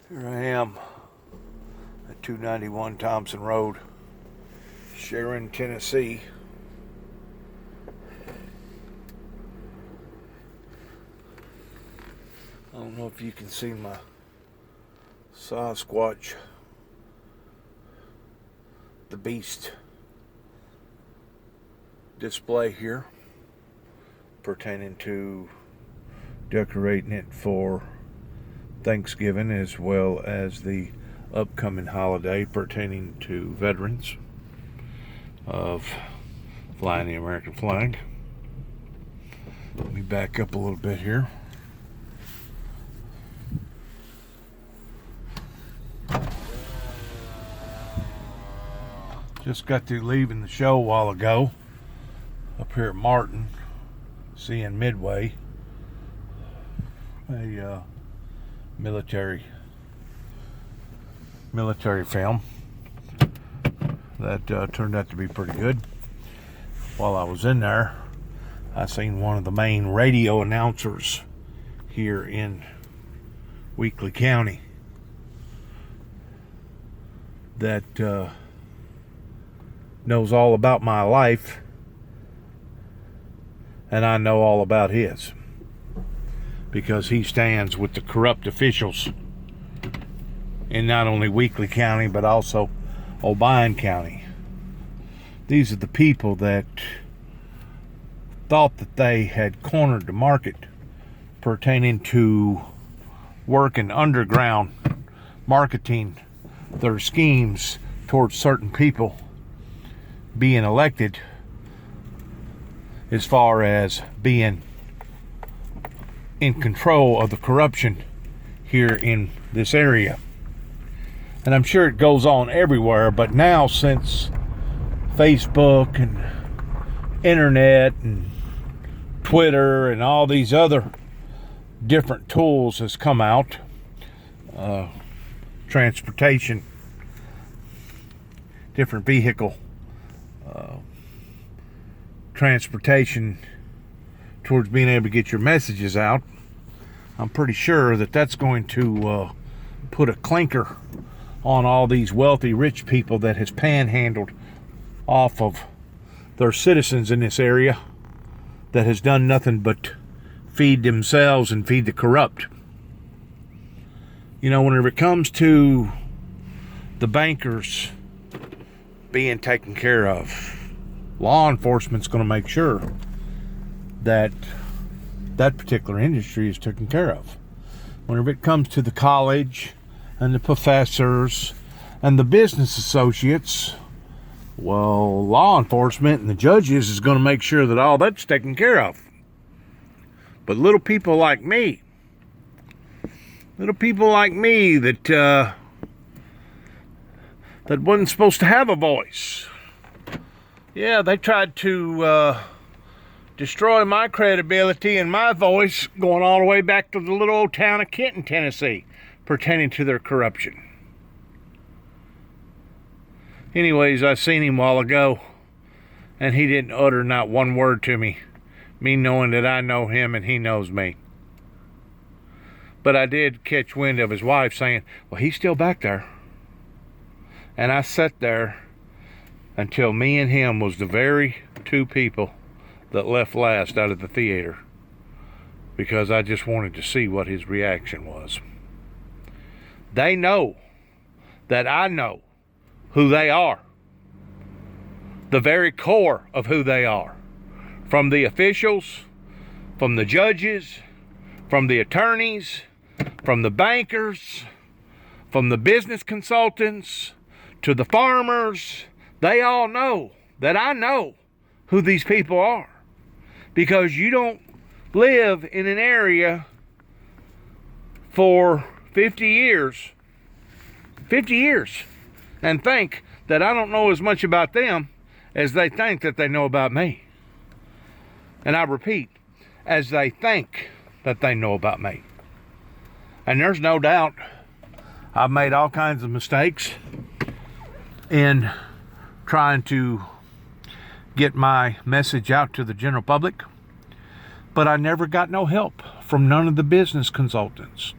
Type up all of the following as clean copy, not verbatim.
Here I am at 291 Thompson Road, Sharon, Tennessee. I don't know if you can see my Sasquatch, the Beast display here, pertaining to decorating it for Thanksgiving as well as the upcoming holiday pertaining to veterans of flying the American flag. Let me back up a little bit here. Just got through leaving the show a while ago up here at Martin, seeing Midway, a military film that turned out to be pretty good. While I was in there, I seen one of the main radio announcers here in Weakley County that knows all about my life, and I know all about his, because he stands with the corrupt officials in not only Weakley County but also Obion County. These are the people that thought that they had cornered the market pertaining to working underground, marketing their schemes towards certain people being elected, as far as being in control of the corruption here in this area. And I'm sure it goes on everywhere, but now since Facebook and internet and Twitter and all these other different tools has come out, transportation, different vehicle transportation towards being able to get your messages out, I'm pretty sure that that's going to put a clinker on all these wealthy rich people that has panhandled off of their citizens in this area, that has done nothing but feed themselves and feed the corrupt. You know, whenever it comes to the bankers being taken care of, law enforcement's going to make sure that that particular industry is taken care of. Whenever it comes to the college and the professors and the business associates, well, law enforcement and the judges is going to make sure that all that's taken care of. But little people like me that that wasn't supposed to have a voice, yeah, they tried to destroy my credibility and my voice, going all the way back to the little old town of Kenton, Tennessee, pertaining to their corruption. Anyways, I seen him a while ago, and he didn't utter not one word to me knowing that I know him and he knows me. But I did catch wind of his wife saying, well, he's still back there. And I sat there until me and him was the very two people that left last out of the theater, because I just wanted to see what his reaction was. They know that I know who they are, the very core of who they are, from the officials, from the judges, from the attorneys, from the bankers, from the business consultants, to the farmers. They all know that I know who these people are, because you don't live in an area for 50 years and think that I don't know as much about them as they think that they know about me. And I repeat, as they think that they know about me. And there's no doubt I've made all kinds of mistakes in trying to get my message out to the general public, but I never got no help from none of the business consultants.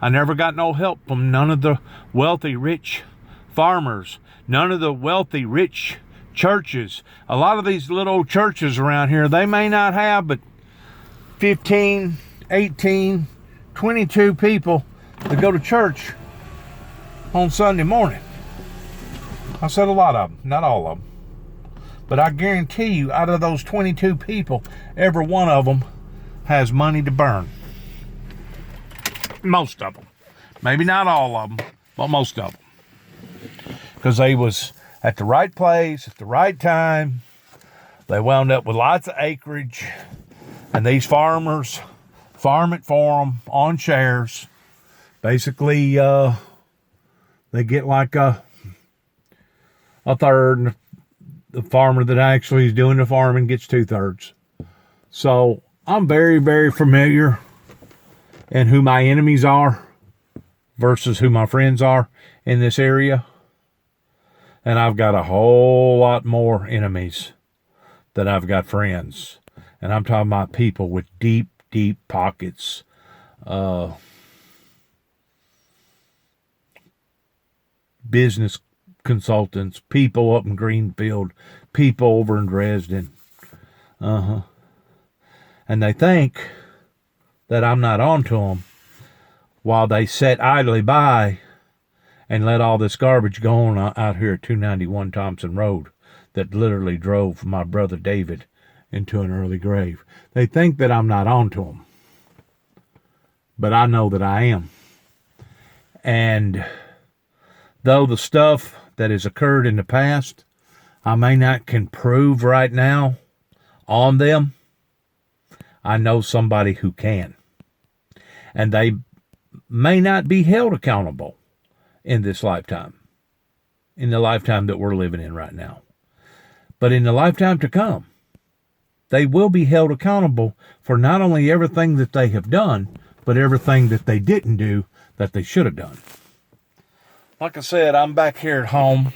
I never got no help from none of the wealthy, rich farmers, none of the wealthy, rich churches. A lot of these little churches around here, they may not have but 15, 18, 22 people that go to church on Sunday morning. I said a lot of them, not all of them. But I guarantee you, out of those 22 people, every one of them has money to burn. Most of them. Maybe not all of them, but most of them. Because they was at the right place, at the right time. They wound up with lots of acreage. And these farmers farm it for them on shares. Basically, they get like a third, and the farmer that actually is doing the farming gets 2/3. So I'm very, very familiar in who my enemies are versus who my friends are in this area. And I've got a whole lot more enemies than I've got friends. And I'm talking about people with deep, deep pockets. Business consultants, people up in Greenfield, people over in Dresden. And they think that I'm not onto them while they sit idly by and let all this garbage go on out here at 291 Thompson Road that literally drove my brother David into an early grave. They think that I'm not onto them, but I know that I am. And though the stuff that has occurred in the past, I may not can prove right now on them, I know somebody who can. And they may not be held accountable in this lifetime, in the lifetime that we're living in right now. But in the lifetime to come, they will be held accountable for not only everything that they have done, but everything that they didn't do that they should have done. Like I said, I'm back here at home.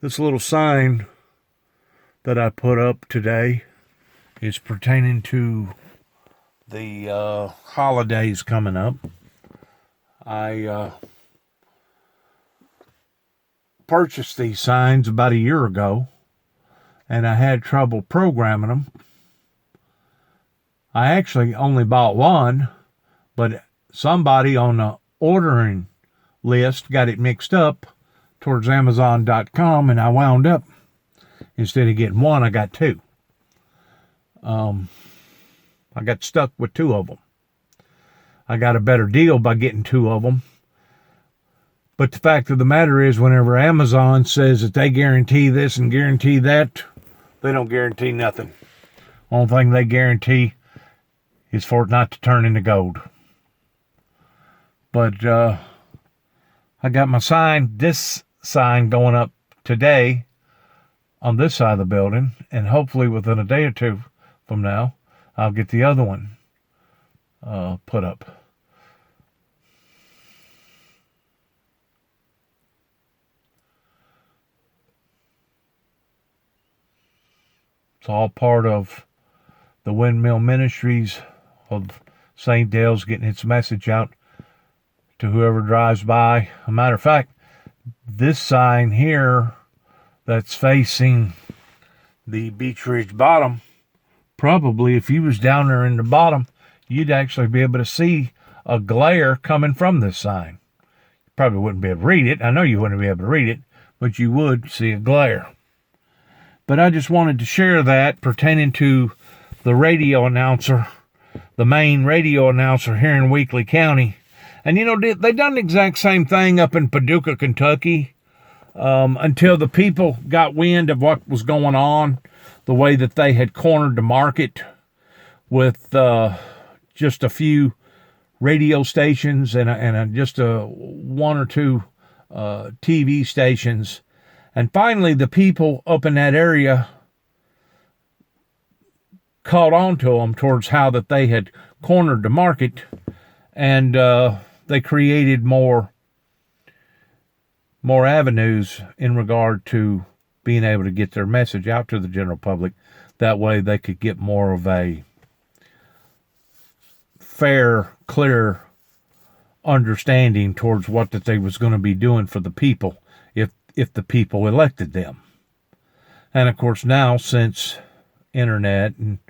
This little sign that I put up today is pertaining to the holidays coming up. I purchased these signs about a year ago, and I had trouble programming them. I actually only bought one, but somebody on the ordering list got it mixed up towards Amazon.com, and I wound up, instead of getting one, I got two. I got stuck with two of them. I got a better deal by getting two of them. But the fact of the matter is, whenever Amazon says that they guarantee this and guarantee that, they don't guarantee nothing. Only thing they guarantee is for it not to turn into gold. But I got my sign, this sign going up today on this side of the building, and hopefully within a day or two from now, I'll get the other one put up. It's all part of the Windmill Ministries of St. Dale's getting its message out to whoever drives by. A matter of fact, this sign here that's facing the Beach Ridge bottom, probably if you was down there in the bottom, you'd actually be able to see a glare coming from this sign. You probably wouldn't be able to read it. I know you wouldn't be able to read it, but you would see a glare. But I just wanted to share that pertaining to the radio announcer, the main radio announcer here in Weakley County. And, you know, they done the exact same thing up in Paducah, Kentucky, until the people got wind of what was going on, the way that they had cornered the market with just a few radio stations and just one or two TV stations. And finally, the people up in that area caught on to them towards how that they had cornered the market, and they created more avenues in regard to being able to get their message out to the general public. That way they could get more of a fair, clear understanding towards what that they was going to be doing for the people if the people elected them. And of course now, since internet and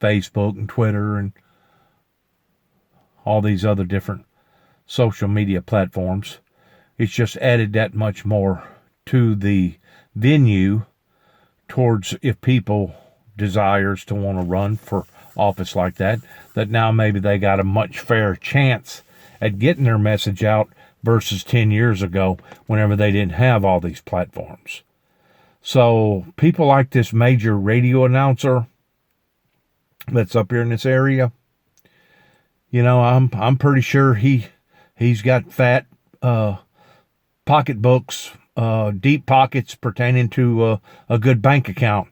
Facebook and Twitter and all these other different social media platforms, it's just added that much more to the venue towards if people desires to want to run for office like that, that now maybe they got a much fairer chance at getting their message out versus 10 years ago whenever they didn't have all these platforms. So people like this major radio announcer that's up here in this area, you know, I'm pretty sure he's got fat pocketbooks, deep pockets pertaining to a good bank account,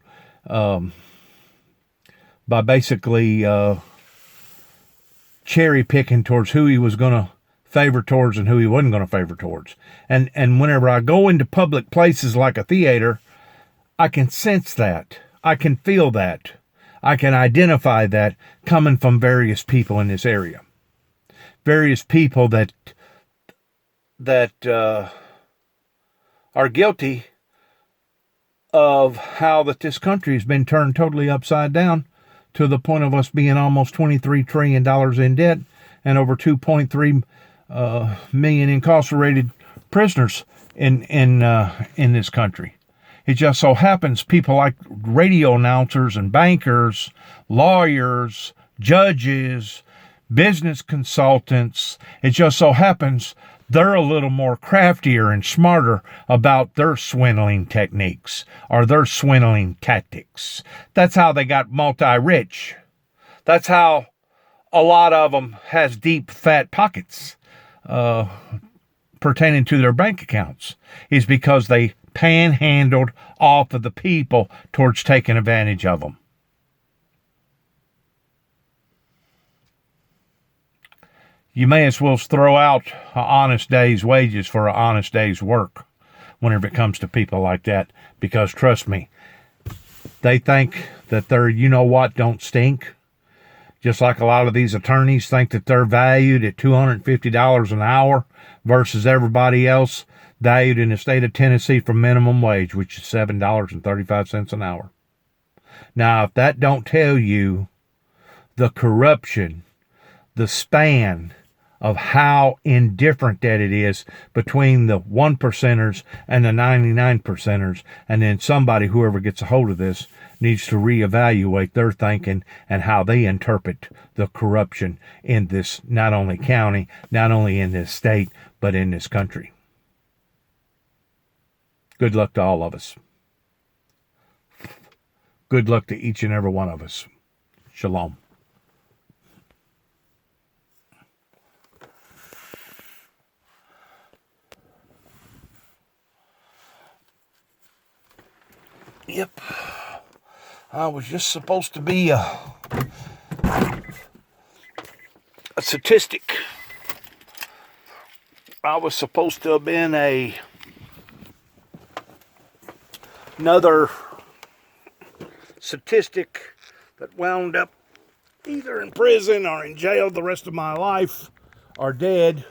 by basically cherry picking towards who he was going to favor towards and who he wasn't going to favor towards. And whenever I go into public places like a theater, I can sense that. I can feel that. I can identify that coming from various people in this area. Various people that are guilty of how that this country has been turned totally upside down to the point of us being almost $23 trillion in debt and over 2.3 million incarcerated prisoners in this country. It just so happens people like radio announcers and bankers, lawyers, judges, business consultants, it just so happens they're a little more craftier and smarter about their swindling techniques or their swindling tactics. That's how they got multi-rich. That's how a lot of them has deep, fat pockets pertaining to their bank accounts, is because they panhandled off of the people towards taking advantage of them. You may as well throw out an honest day's wages for an honest day's work whenever it comes to people like that, because trust me, they think that they're, you know what, don't stink. Just like a lot of these attorneys think that they're valued at $250 an hour versus everybody else valued in the state of Tennessee for minimum wage, which is $7.35 an hour. Now, if that don't tell you the corruption, the span of how indifferent that it is between the 1%ers and the 99%ers, and then somebody, whoever gets a hold of this, needs to reevaluate their thinking and how they interpret the corruption in this, not only county, not only in this state, but in this country. Good luck to all of us. Good luck to each and every one of us. Shalom. Yep. I was just supposed to be a statistic. I was supposed to have been another statistic that wound up either in prison or in jail the rest of my life or dead.